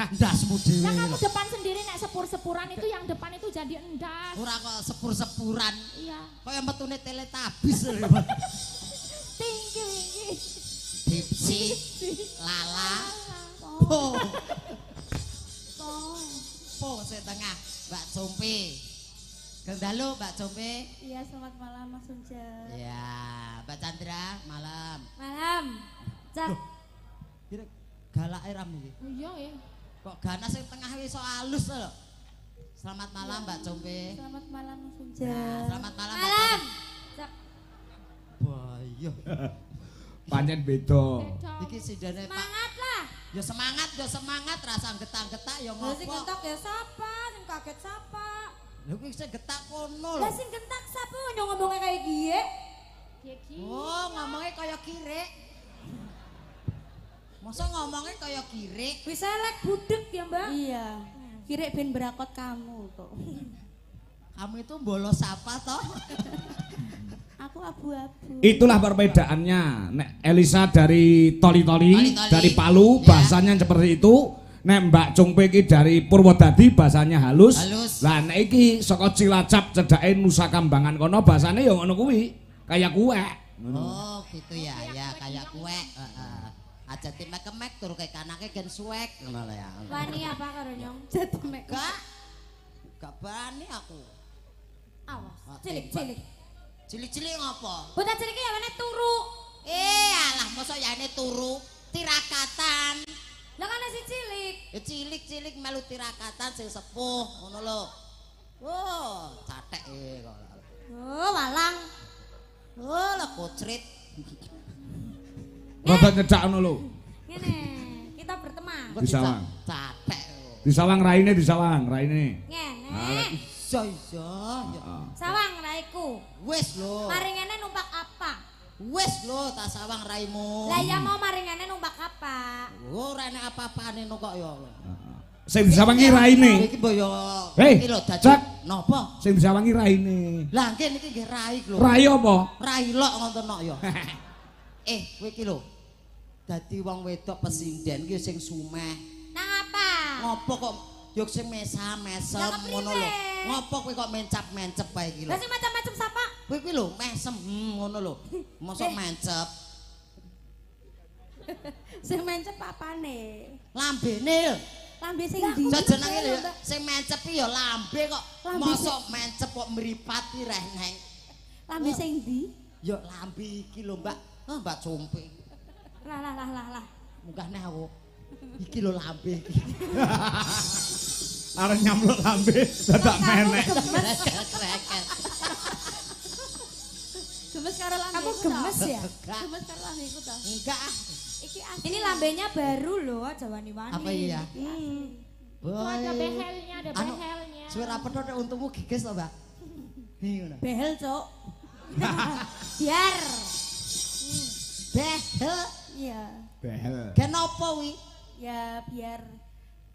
Ndasmu dhewe. Yang kamu depan sendiri nek sepur-sepuran itu yang depan itu jadi endas. Ora kok sepur-sepuran. Iya. Kaya metune Teletubbies. Tinggi wingi. Dipsi, Lala. Po sing tengah Mbak Chongpe. Gendalu Mbak Chongpe. Iya, selamat malam Mas Sunja. Iya, Mbak Chandra malam. Malam. Cak. Galake ram iki. Oh iya ya. Kok ganas sing tengah wis iso alus lho. Selamat malam Mbak Chongpe. Selamat malam Mas Sunja. Nah, selamat malam. Malam. Cak. Bayo. Pancen beda. Iki sidane Pak. Semangat lah. Ya semangat rasa getak-getak ya ngopo. Sing getak ya sapa? Sing kaget sapa? Lha kuwi sing getak kono lho. Lah sing gentak sapa yo ngomongnya kayak gie? Oh, ngomongnya kaya kirek. Masa ngomongnya kaya kirek? Bisa lek budek ya, Mbak? Iya. Kirek ben berakot kamu kok. Kamu itu bolos apa toh? Aku abu-abu. Itulah perbedaannya. Nek Elisa dari Toli-Toli, dari Palu, ya. bahasanya seperti itu. Nek Mbak Chongpe iki dari Purwodadi, bahasanya halus. Lah nek iki saka Cilacap cedake Nusa Kambangan kono, bahasane ya ngono kuwi. Kayak kuek. Oh, gitu ya. Ya kayak kuek. Aja timek-kemek turu kayak anake gen suwek ngono lho ya. Wani apa karo nyong? Jatumek. Gak bani aku. Awas. Cilik-cilik. Cilik-cilik ngopo? Bocah cilik ya wene turu. Alah mosok yane turu tirakatan. Lah kan si cilik. Ya cilik-cilik melu tirakatan sing sepuh ngono lho. Oh, cathek kok. Oh, walang. Oh, lah kocrit. Rada nyedak ngono lho. Ngene, kita berteman. Disawang. Cathek. Disawang raine. Ngene. Iso. Sawang raiku. Wis lho. Mari ngene numpak apa? Wis lho tak sawang raimu. Lah ya mau mari ngene numpak apa? Ora enek apa-apane kok ya. Sing disawangi raine. Iki boyo. Hei, iki lho dadi Cak. napa? Sing disawangi raine. Lah nggih niki nggih rai lho. Rai apa? Rai lok ngoten kok ya. Kowe iki lho. Dadi wong wedok pesinden iki sing sumeh. Nang apa? Ngopo kok yo sing mesam-mesem ngono lho. Ngopo kowe kok mencap-mencep bae iki lho. Lah sing macam-macam sapa? Kowe kuwi lho mesem ngono lho. Mosok mencep. Sing mencep apane? Lambene lho. Lambe sing ndi? Jenenge lho sing mencep ya lambe kok. Mosok mencep kok mripati reh neng. Lambe sing ndi? Ya lambe iki lho, Mbak. Ah, Mbak Compe. Lah. Munggah neh aku. Iki lho lambe iki. Arep nyamluk lambe dadak menek. Gemes karo lambe. Kamu gemes ya? Gemes karo lambe iku to. Enggak. Iki asli. Ini lambenya baru loh, aja wani-wani. Apa iya? Itu ada behelnya, ada behelnya. Suara apa tok untungmu giges to, Mbak? Ngono. Behel, Cuk. Biar. Behel. Iya. Behel. Kenapa wi? Ya biar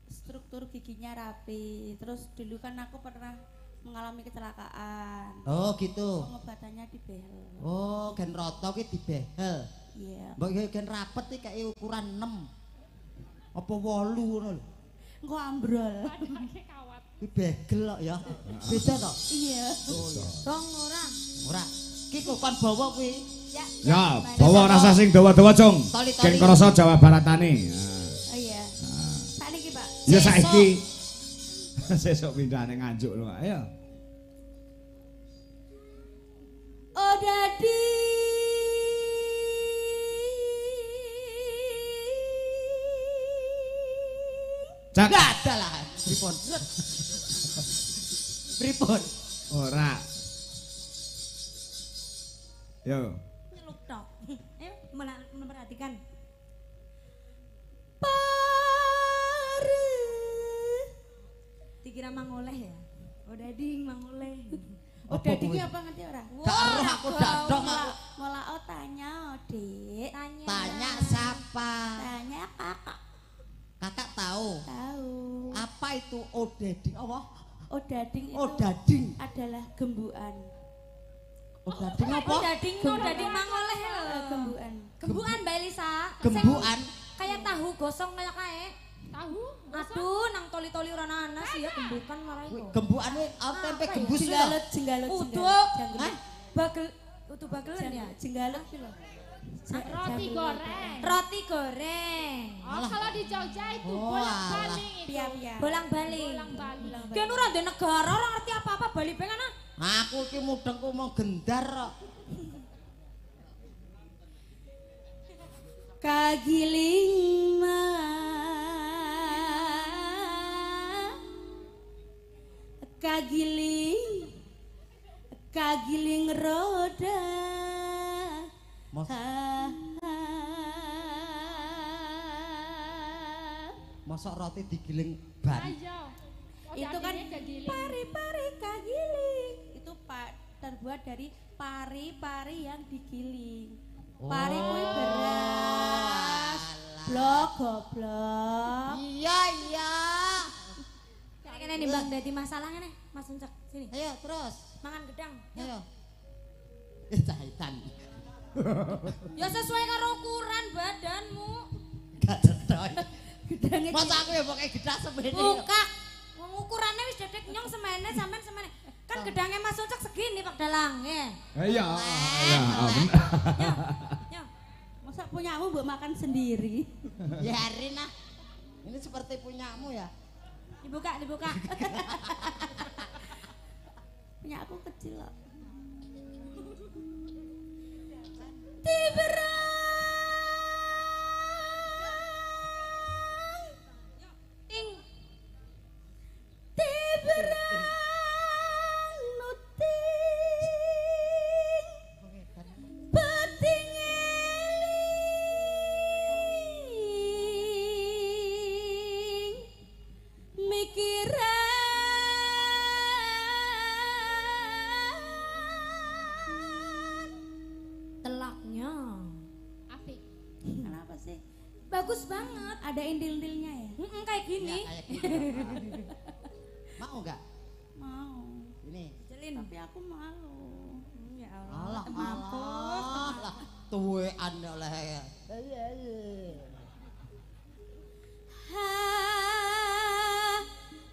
struktur giginya rapi. Terus dulu kan aku pernah mengalami kecelakaan. Oh, gitu. Pengobatannya di behel. Oh, gen roto ki dibehel. Iya. Mbok gen rapet iki kayak ukuran 6. Apa 8 ngono lho. Engko ambrol. Pakai kawat. Ki begel kok ya. Beda to? Iya. Oh iya. Dong orang. Ora. Ki kok kon bawa kuwi. Ya, bawa rasa sing dawa-dawa, Cung. Toli-toli. Ken krasa Jawa Baratane. Oh iya. Sakniki, Pak. Ya saiki. Sesuk pindah ning Nganjuk lho, ayo. Oh dadi Cak. Enggak ada lah. Pripun? Pripun? Ora. Yo. Nyeluk tok. Memperhatikan. pare Dikira mangoleh ya? Oh dading mangoleh. Oh dadi ki apa ngerti ora? Gak eruh aku dadong aku. Mola tanya, Dik. Tanya siapa? Tanya kakak. Kakak tahu. Tahu. Apa itu odading? Apa? Odading itu Odading. adalah gembuan. Odading apa? Oh dading mangoleh lho. Gembuan. Gembuan Mbak Elisa. Gembuan. Kayak tahu gosong kayak kae. Tahu? Aduh, nang toli-toli ora nanas ya gembukan marah itu. Gembuan kuwi tempe gembus lho. Jenggalut. Utuh. Hah? Bagel utuh bagelan ya. Jenggalut ki lho. Roti goreng. Roti goreng. Oh, kalau di Jogja itu Oh, bolak-balik itu. Pian-pian. Bolang-balik. Bolang-balik. Kan ora ndek negara ora ngerti apa-apa Bali pengen ah. Aku iki mudengku mau gendar kok. Kagiling kagiling roda Mas, mosok roti digiling ban. Ayo. Oh, itu kan dagingnya kegiling. pari-pari kagiling itu terbuat dari pari-pari yang digiling. Pari kuwi beras blok goblok. Iya, iya. Kene nimbang dadi masalah ngene, Mas Uncak sini. Ayo terus. Mangan gedang. Ayo. Jahitan. Ya sesuai karo ukuran badanmu. Gak cetoy. Gedange Masa aku ya pakai gedak semene. Buka. Wong ukurannya wis dedek nyong semene sampean semene. Kan gedangnya Mas Uncak segini Pak Dalang ya. Iya. Ya, bener. Ya. masa punyamu mbok makan sendiri. Biarin ah. Ini seperti punyamu ya. Dibuka. Punya aku kecil kok. Ting. Tiberang nuting peting eling mikiran Telaknya. Apik. kenapa sih? Bagus banget. Ada indil-indilnya ya? Kayak gini. Ya, kayak gitu. Mau enggak? Mau. Ini. Jelin. Tapi aku malu. Ya Allah, mampus. Allah. Tuwean oleh. Ha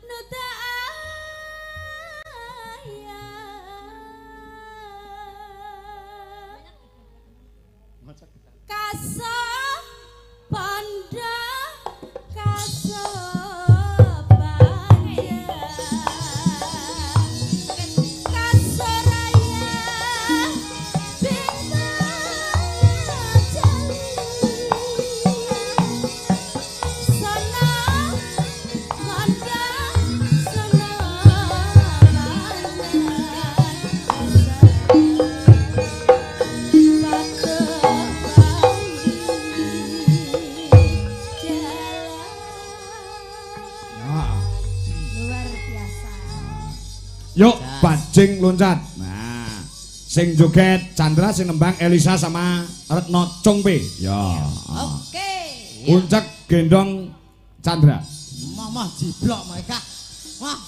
nuta Yuk, bajing loncat. Nah, sing joget Chandra, sing nembang Elisa sama Retno Congpe. Ya. Oke. Uncak gendong Chandra. Mama jiblok mereka. Wah.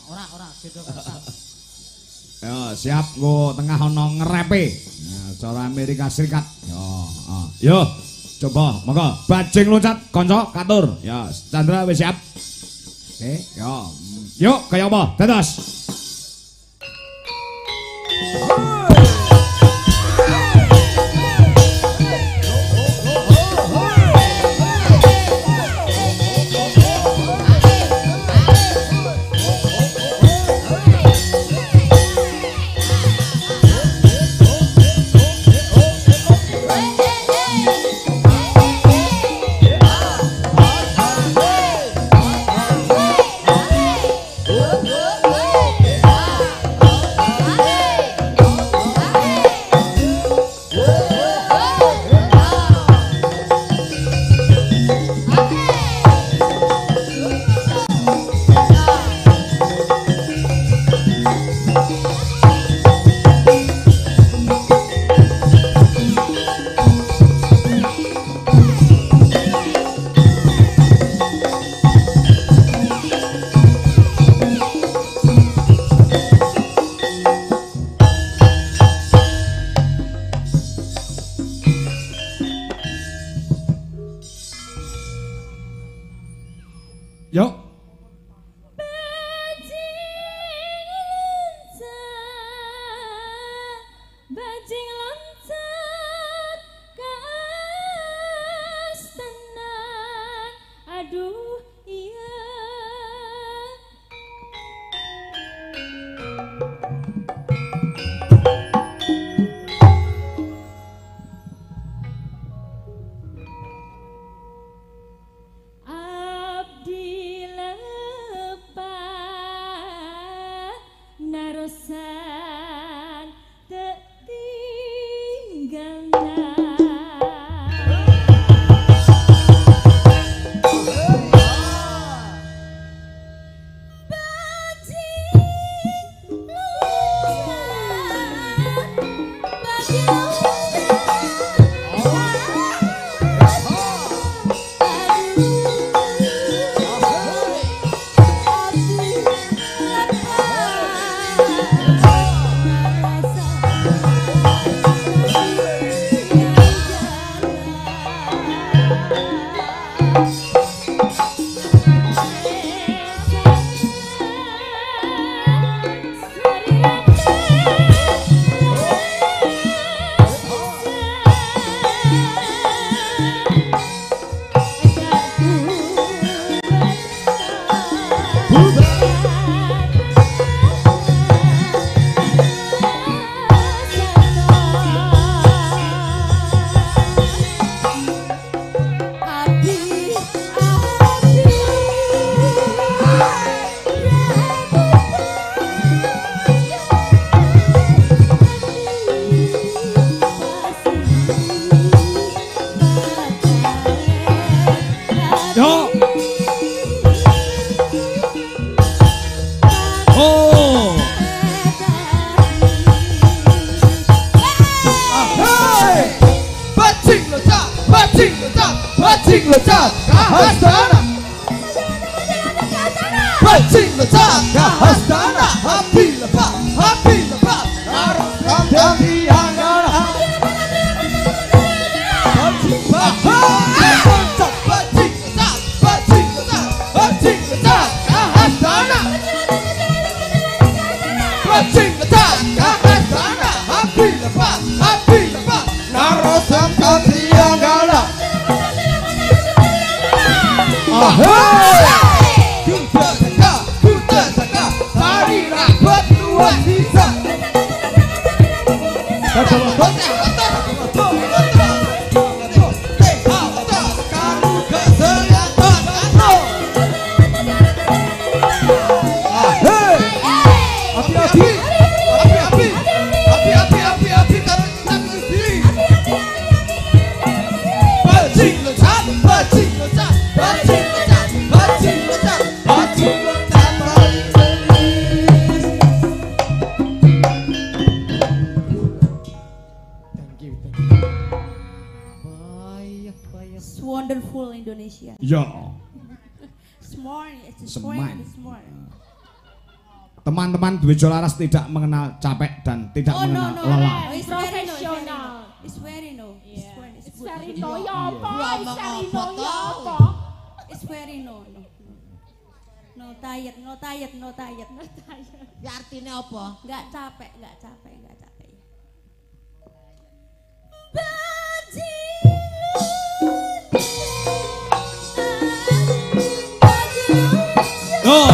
Ora gendong. Ya, siap nggo tengah ana ngerepe. Ya, cara Amerika Serikat. Yo, coba monggo bajing loncat kanca katur. Ya, Chandra wis siap. Oke, yo. Yuk, kaya apa? Dados. Yuk. Bajing loncat ke astana. Aduh, iya. Narosan tertinggalna. Bajing loncat ke astana, bajing loncat ke astana, api lepas, arahkan dari angkara. Bajing loncat, bajing loncat ke astana, bajing loncat ke astana, api lepas, arahkan dari angkara. Kuda saka, tarilah berdua sisa. Api, karena kita sendiri. It's wonderful Indonesia. Ya. Smart, it's Smart. smart. Teman-teman Dwi Jolaras tidak mengenal capek dan tidak mengenal lelah. It's Profesional. It's very no. It's very no ya apa? Ngomong It's very apa no ya tau? apa? It's very no. No tired. Ya artinya apa? Enggak capek. Oh.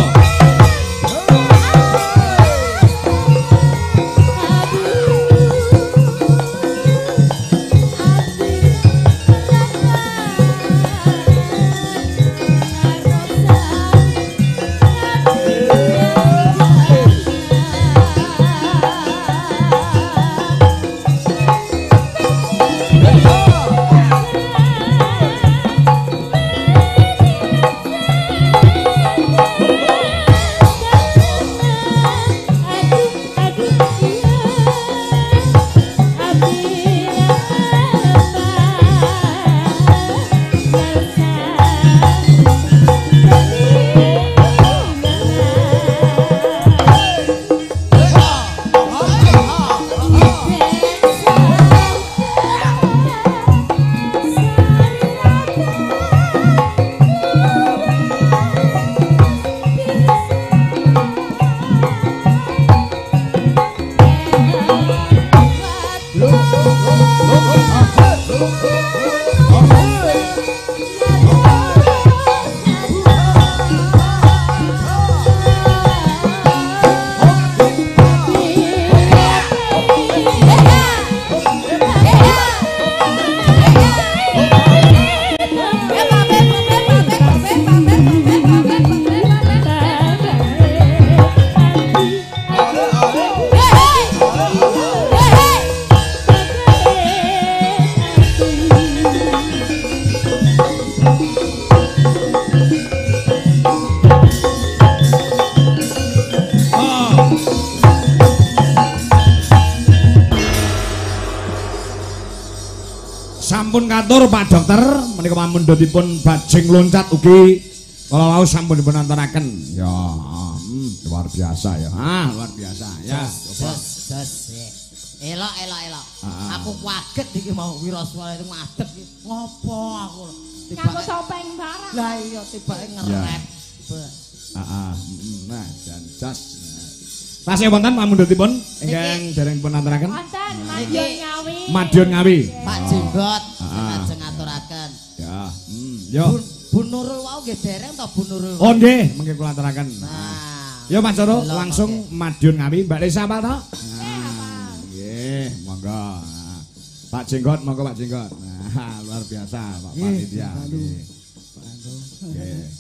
Sampun katur Pak Dokter menika pamundhutipun bajing loncat ugi kala wau sampun dipun antaraken. Ya, luar biasa ya. Luar biasa. Ya, coba. Elok. Aku kaget iki mau Wiraswara itu ngadeg iki. Ngopo aku? Nganggo topeng barang. Lah iya tibake ngerep. Nah, dan jas. Tasih wonten pamundhutipun ingkang dereng pun antaraken. Wonten Madiun Ngawi. Madiun Ngawi. Pak Jenggot lajeng ngaturaken. Ya, yo. Bu Nurul wau nggih dereng to Bu Nurul. Oh nggih, mengke kula aturaken. Nah. Yo Mas Joro langsung Madiun Ngawi, Mbak Desa apa to? Nggih, monggo. Pak Jenggot, monggo Pak Jenggot. Nah, luar biasa Pak Panitia. Nggih.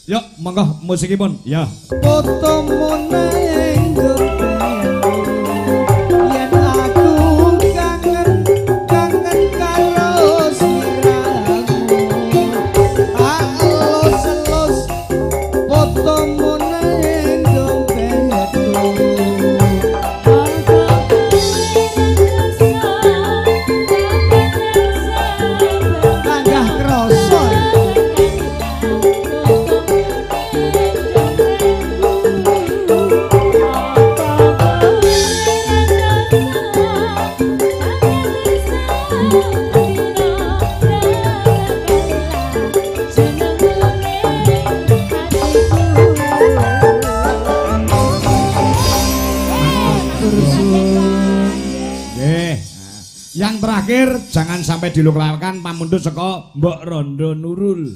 Yuk, monggo musikipun. Ya. Fotomu nang yen aku kangen karo sliramu. Alus fotomu nang dompetku. Anggah kroso. Yang terakhir jangan sampai dilupakan pamundhut saka Mbok Rondo Nurul.